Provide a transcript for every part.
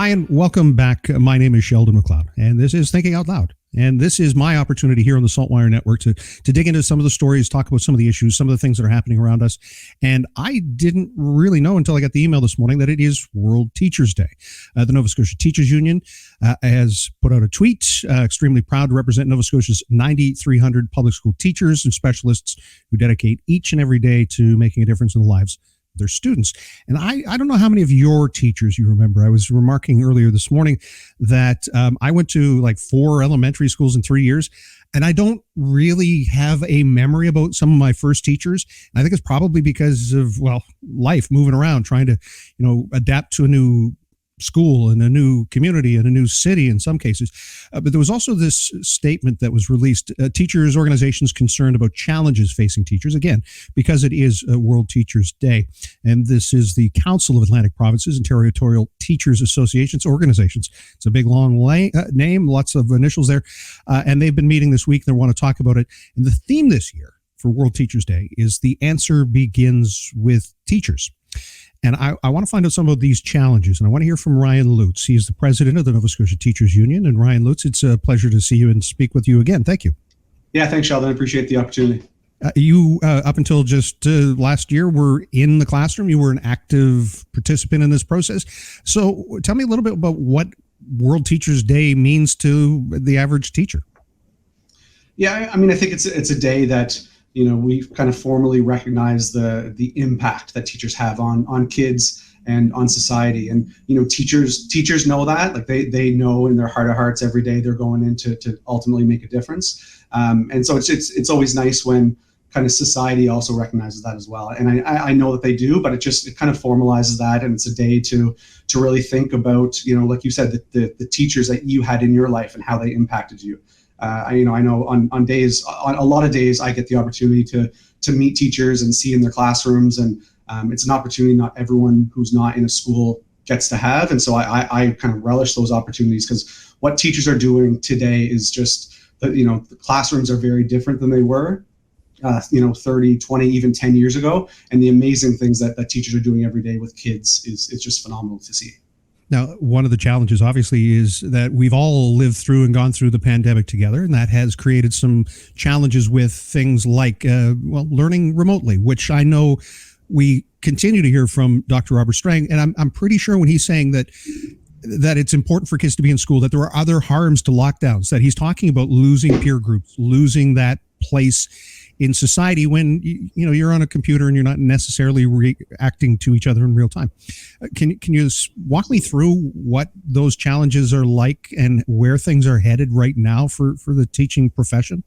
Ryan, welcome back. My name is Sheldon McLeod, and this is Thinking Out Loud. And this is my opportunity here on the Saltwire Network to dig into some of the stories, talk about some of the issues, some of the things that are happening around us. And I didn't really know until I got the email this morning that it is World Teachers Day. The Nova Scotia Teachers Union has put out a tweet, extremely proud to represent Nova Scotia's 9,300 public school teachers and specialists who dedicate each and every day to making a difference in the lives their students. And I don't know how many of your teachers you remember. I was remarking earlier this morning that I went to like 4 elementary schools in 3 years, and I don't really have a memory about some of my first teachers. And I think it's probably because of, well, life, moving around, trying to, adapt to a new school and a new community and a new city in some cases. But there was also this statement that was released, teachers organizations concerned about challenges facing teachers, again, because it is World Teachers Day. And this is the Council of Atlantic Provinces and Territorial Teachers Associations organizations. It's a big, long name, lots of initials there. And they've been meeting this week. They want to talk about it. And the theme this year for World Teachers Day is the answer begins with teachers. And I want to find out some of these challenges, and I want to hear from Ryan Lutes. He's the president of the Nova Scotia Teachers Union. And Ryan Lutes, it's a pleasure to see you and speak with you again. Thank you. Yeah, thanks, Sheldon. I appreciate the opportunity. You, up until just last year, were in the classroom. You were an active participant in this process. So tell me a little bit about what World Teachers Day means to the average teacher. Yeah, I mean, I think it's a day that we've kind of formally recognized the impact that teachers have on kids and on society. And, teachers know that, like they know in their heart of hearts every day they're going in to ultimately make a difference. And so it's always nice when kind of society also recognizes that as well. And I know that they do, but it kind of formalizes that. And it's a day to really think about, like you said, the teachers that you had in your life and how they impacted you. I know on a lot of days I get the opportunity to meet teachers and see in their classrooms, and it's an opportunity not everyone who's not in a school gets to have. And so I kind of relish those opportunities, because what teachers are doing today is just that, the classrooms are very different than they were 30, 20, even 10 years ago. And the amazing things that teachers are doing every day with kids is just phenomenal to see. Now, one of the challenges, obviously, is that we've all lived through and gone through the pandemic together, and that has created some challenges with things like, learning remotely, which I know we continue to hear from Dr. Robert Strang, and I'm pretty sure when he's saying that it's important for kids to be in school, that there are other harms to lockdowns, that he's talking about losing peer groups, losing that place in society when you're on a computer and you're not necessarily reacting to each other in real time. Can you walk me through what those challenges are like and where things are headed right now for the teaching profession?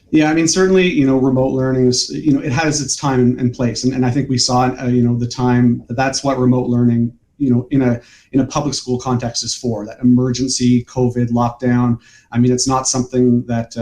Yeah, I mean, certainly, remote learning is, it has its time and place. And I think we saw, the time that's what remote learning, in a public school context is for, that emergency COVID lockdown. I mean, it's not something that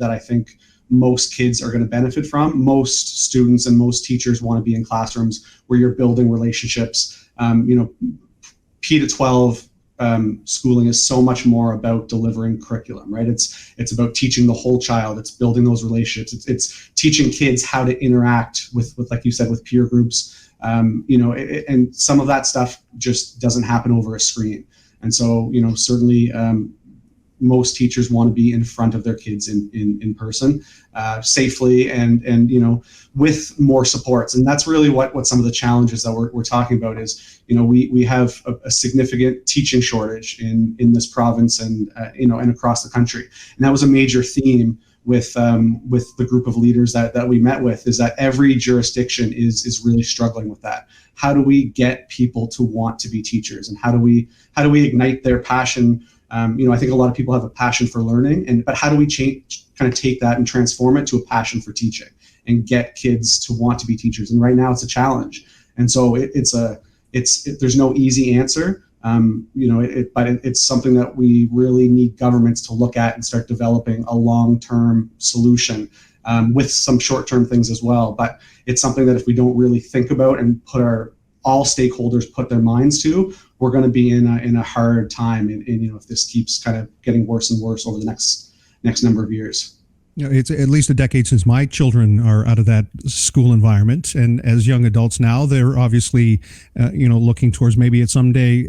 I think most kids are going to benefit from. Most students and most teachers want to be in classrooms where you're building relationships. P to 12 schooling is so much more about delivering curriculum, right? It's about teaching the whole child. It's building those relationships. It's teaching kids how to interact with like you said, with peer groups. And some of that stuff just doesn't happen over a screen. And so, certainly, most teachers want to be in front of their kids in person, safely and with more supports. And that's really what some of the challenges that we're talking about is, we have a significant teaching shortage in this province and across the country. And that was a major theme with the group of leaders that we met with, is that every jurisdiction is really struggling with that. How do we get people to want to be teachers, and how do we ignite their passion? I think a lot of people have a passion for learning, but how do we kind of take that and transform it to a passion for teaching and get kids to want to be teachers? And right now it's a challenge. And so there's no easy answer, but it's something that we really need governments to look at and start developing a long-term solution, with some short-term things as well. But it's something that if we don't really think about and all stakeholders put their minds to, we're going to be in a hard time. And if this keeps kind of getting worse and worse over the next number of years. It's at least a decade since my children are out of that school environment, and as young adults now, they're obviously, looking towards maybe at someday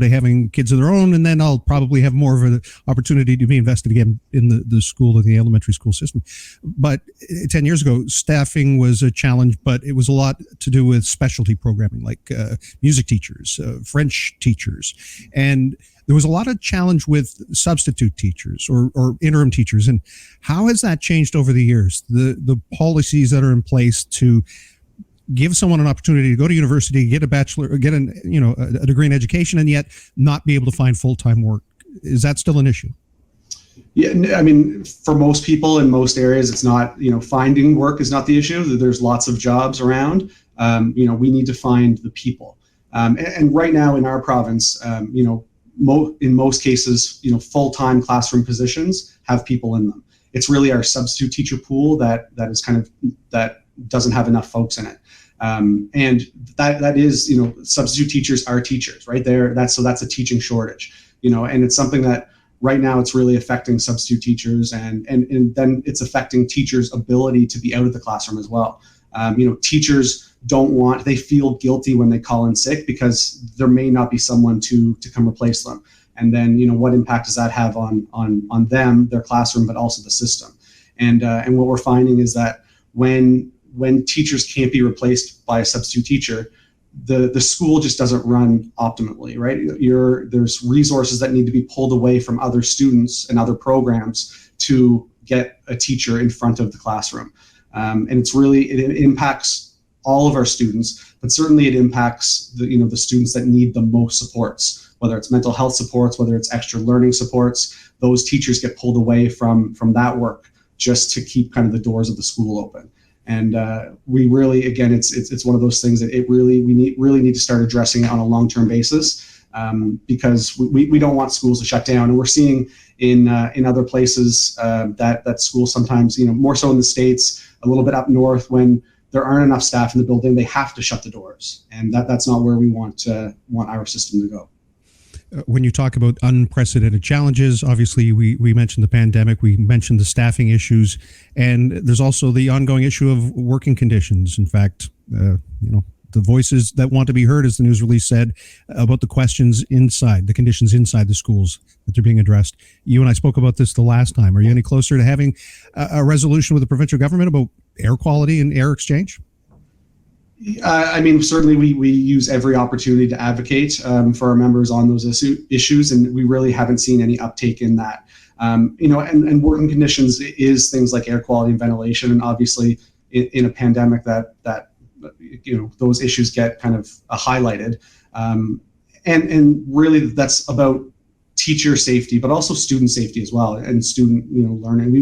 having kids of their own, and then I'll probably have more of an opportunity to be invested again in the school, in the elementary school system. But 10 years ago, staffing was a challenge, but it was a lot to do with specialty programming, like music teachers, French teachers, and there was a lot of challenge with substitute teachers or interim teachers. And how has that changed over the years? The policies that are in place to give someone an opportunity to go to university, get a bachelor, or get a degree in education, and yet not be able to find full-time work. Is that still an issue? Yeah, I mean, for most people in most areas, it's not, finding work is not the issue. There's lots of jobs around. We need to find the people. And right now in our province, in most cases, full-time classroom positions have people in them. It's really our substitute teacher pool that doesn't have enough folks in it. And that is, substitute teachers are teachers, right there. That's a teaching shortage, and it's something that right now it's really affecting substitute teachers, and then it's affecting teachers' ability to be out of the classroom as well. Teachers they feel guilty when they call in sick because there may not be someone to come replace them. And then, what impact does that have on them, their classroom, but also the system? And what we're finding is that when teachers can't be replaced by a substitute teacher, the school just doesn't run optimally, right? There's resources that need to be pulled away from other students and other programs to get a teacher in front of the classroom. And it impacts all of our students, but certainly it impacts the students that need the most supports, whether it's mental health supports, whether it's extra learning supports. Those teachers get pulled away from that work just to keep kind of the doors of the school open. And we really, again, it's one of those things that we really need to start addressing it on a long-term basis, because we don't want schools to shut down. And we're seeing in other places that schools sometimes, more so in the States, a little bit up north, when there aren't enough staff in the building, they have to shut the doors, and that's not where we want our system to go. When you talk about unprecedented challenges, obviously we mentioned the pandemic, we mentioned the staffing issues, and there's also the ongoing issue of working conditions. In fact, the voices that want to be heard, as the news release said, about the conditions inside the schools that they're being addressed. You and I spoke about this the last time. Are you any closer to having a resolution with the provincial government about air quality and air exchange? Certainly we use every opportunity to advocate for our members on those issues, and we really haven't seen any uptake in that. And working conditions is things like air quality and ventilation, and obviously in a pandemic that those issues get kind of highlighted, and really that's about teacher safety, but also student safety as well, and student learning.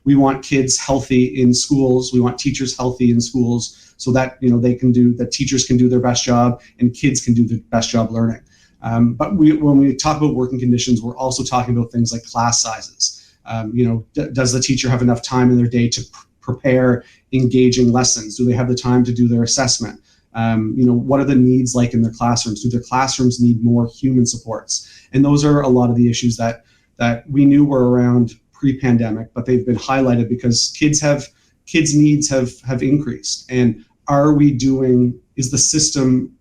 We want kids healthy in schools. We want teachers healthy in schools, so that that teachers can do their best job and kids can do their best job learning. But when we talk about working conditions, we're also talking about things like class sizes. Does the teacher have enough time in their day to prepare engaging lessons? Do they have the time to do their assessment? What are the needs like in their classrooms? Do their classrooms need more human supports? And those are a lot of the issues that we knew were around pre-pandemic, but they've been highlighted because kids' needs have increased. And is the system,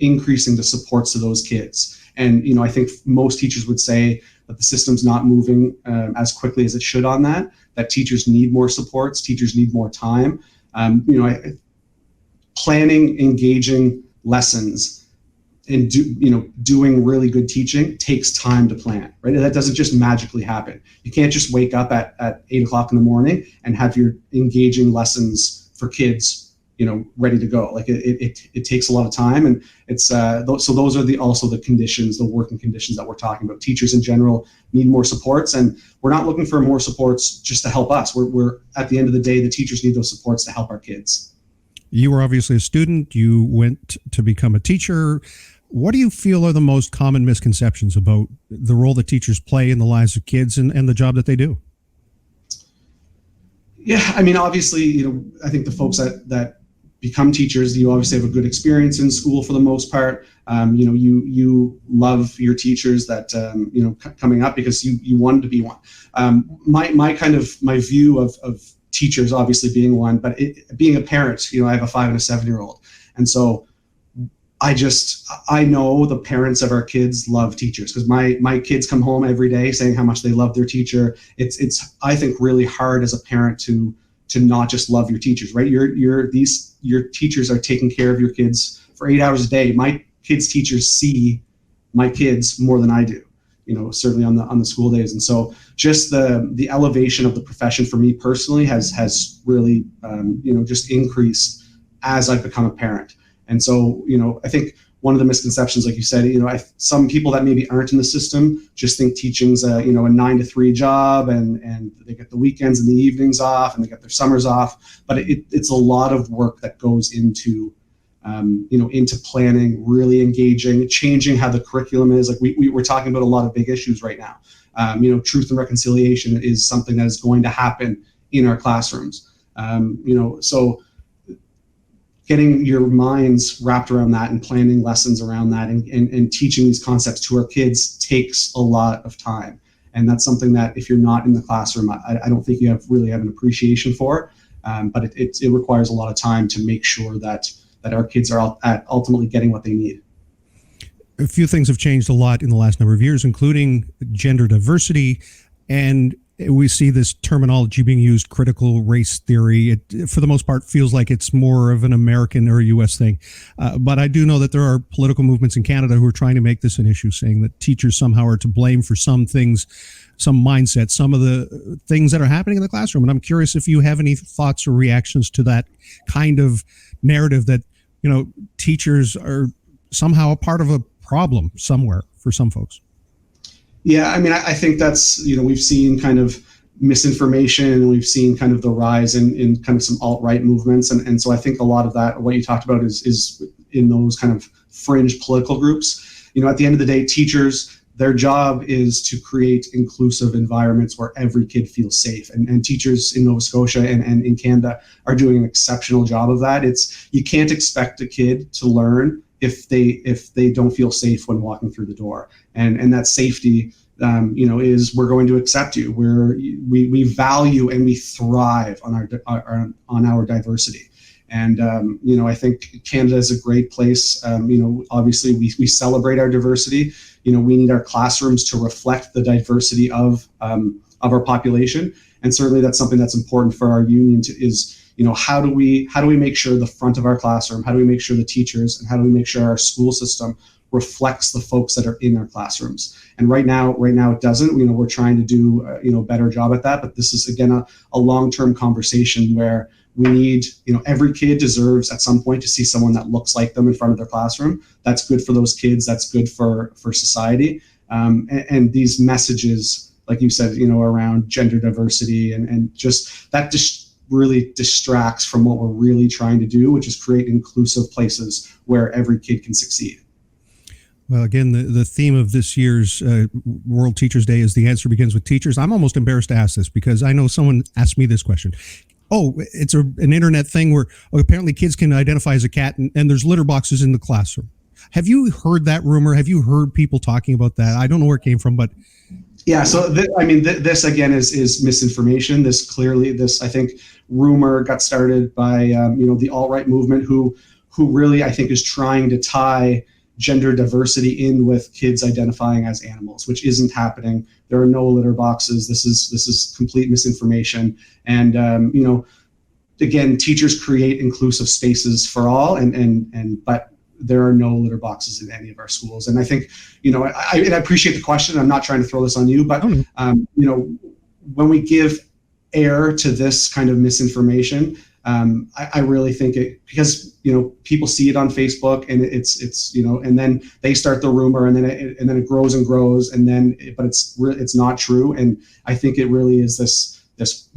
increasing the supports to those kids? And, I think most teachers would say that the system's not moving as quickly as it should on that teachers need more supports, teachers need more time. Planning engaging lessons and doing really good teaching takes time to plan, right? That doesn't just magically happen. You can't just wake up at 8:00 in the morning and have your engaging lessons for kids, ready to go. Like it takes a lot of time, and it's so those are also the conditions, the working conditions that we're talking about. Teachers in general need more supports, and we're not looking for more supports just to help us. We're at the end of the day, the teachers need those supports to help our kids. You were obviously a student. You went to become a teacher. What do you feel are the most common misconceptions about the role that teachers play in the lives of kids and the job that they do? Yeah, obviously, I think the folks that become teachers, you obviously have a good experience in school for the most part. You love your teachers that coming up because you wanted to be one. My view of teachers obviously being one, but being a parent, I have a 5 and a 7-year-old, and so I know the parents of our kids love teachers, because my kids come home every day saying how much they love their teacher. It's I think really hard as a parent to not just love your teachers, right? Your teachers are taking care of your kids for 8 hours a day. My kids' teachers see my kids more than I do, certainly on the school days. And so just the elevation of the profession for me personally has really just increased as I've become a parent. And so, I think one of the misconceptions, like you said, some people that maybe aren't in the system just think teaching's a 9 to 3 job, and they get the weekends and the evenings off, and they get their summers off. But it's a lot of work that goes into planning, really engaging, changing how the curriculum is. Like we're talking about a lot of big issues right now. Truth and reconciliation is something that is going to happen in our classrooms. So getting your minds wrapped around that and planning lessons around that and teaching these concepts to our kids takes a lot of time. And that's something that if you're not in the classroom, I don't think you really have an appreciation for. But it requires a lot of time to make sure that our kids are ultimately getting what they need. A few things have changed a lot in the last number of years, including gender diversity, and we see this terminology being used, critical race theory. It, for the most part, feels like it's more of an American or a U.S. thing. But I do know that there are political movements in Canada who are trying to make this an issue, saying that teachers somehow are to blame for some things, some mindsets, some of the things that are happening in the classroom. And I'm curious if you have any thoughts or reactions to that kind of narrative that, teachers are somehow a part of a problem somewhere for some folks. Yeah, I think that's, we've seen kind of misinformation, and we've seen kind of the rise in kind of some alt-right movements. And so I think a lot of that, what you talked about is in those kind of fringe political groups. At the end of the day, teachers, their job is to create inclusive environments where every kid feels safe. And teachers in Nova Scotia and in Canada are doing an exceptional job of that. You can't expect a kid to learn if they don't feel safe when walking through the door. And that safety, is we're going to accept you. We value and we thrive on our diversity. And I think Canada is a great place. Obviously we celebrate our diversity. We need our classrooms to reflect the diversity of our population. And certainly that's something that's important for our union how do we make sure the front of our classroom, how do we make sure the teachers, and how do we make sure our school system reflects the folks that are in our classrooms? And right now it doesn't. We're trying to do a better job at that, but this is again a long-term conversation where we need, every kid deserves at some point to see someone that looks like them in front of their classroom. That's good for those kids. That's good for society. And these messages, like you said, around gender diversity and just that really distracts from what we're really trying to do, which is create inclusive places where every kid can succeed. Well, again, the theme of this year's World Teachers Day is the answer begins with teachers. I'm almost embarrassed to ask this because I know someone asked me this question. Oh, it's an internet thing where apparently kids can identify as a cat and there's litter boxes in the classroom. Have you heard that rumor? Have you heard people talking about that? I don't know where it came from, but yeah. So this again is misinformation. This I think rumor got started by the alt-right movement who really I think is trying to tie gender diversity in with kids identifying as animals, which isn't happening. There are no litter boxes. This is complete misinformation. And again, teachers create inclusive spaces for all, but there are no litter boxes in any of our schools. And I think I appreciate the question. I'm not trying to throw this on you, but when we give air to this kind of misinformation, I really think because people see it on Facebook and it's and then they start the rumor and then it grows and grows but it's not true. And I think it really is this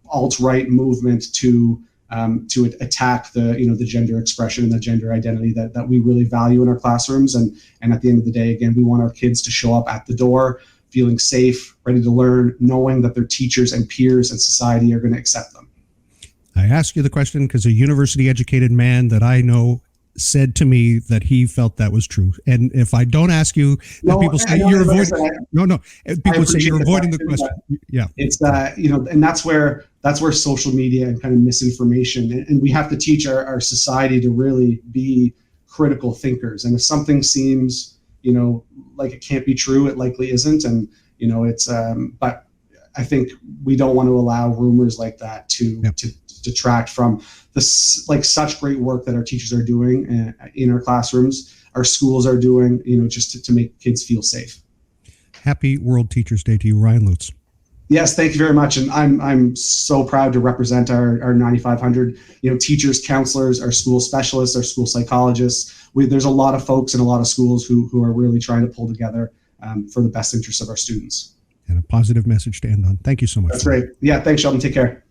alt-right movement to attack the gender expression and the gender identity that we really value in our classrooms. And at the end of the day, again, we want our kids to show up at the door feeling safe, ready to learn, knowing that their teachers and peers and society are going to accept them. I ask you the question because a university-educated man that I know said to me that he felt that was true. And if I don't ask you, then No, people say I know, you're like I avoiding. said, No. People say appreciate you're the avoiding the question, question. Yeah. it's and that's where social media and kind of misinformation, and we have to teach our society to really be critical thinkers. And if something seems like it can't be true, it likely isn't. And it's but I think we don't want to allow rumors like that to detract from this, like, such great work that our teachers are doing in our classrooms, our schools are doing, just to make kids feel safe. Happy World Teachers Day to you, Ryan Lutes. Yes, thank you very much, and I'm so proud to represent our 9,500 teachers, counselors, our school specialists, our school psychologists. There's a lot of folks in a lot of schools who are really trying to pull together for the best interests of our students. And a positive message to end on. Thank you so much. That's great. Yeah, thanks, Sheldon. Take care.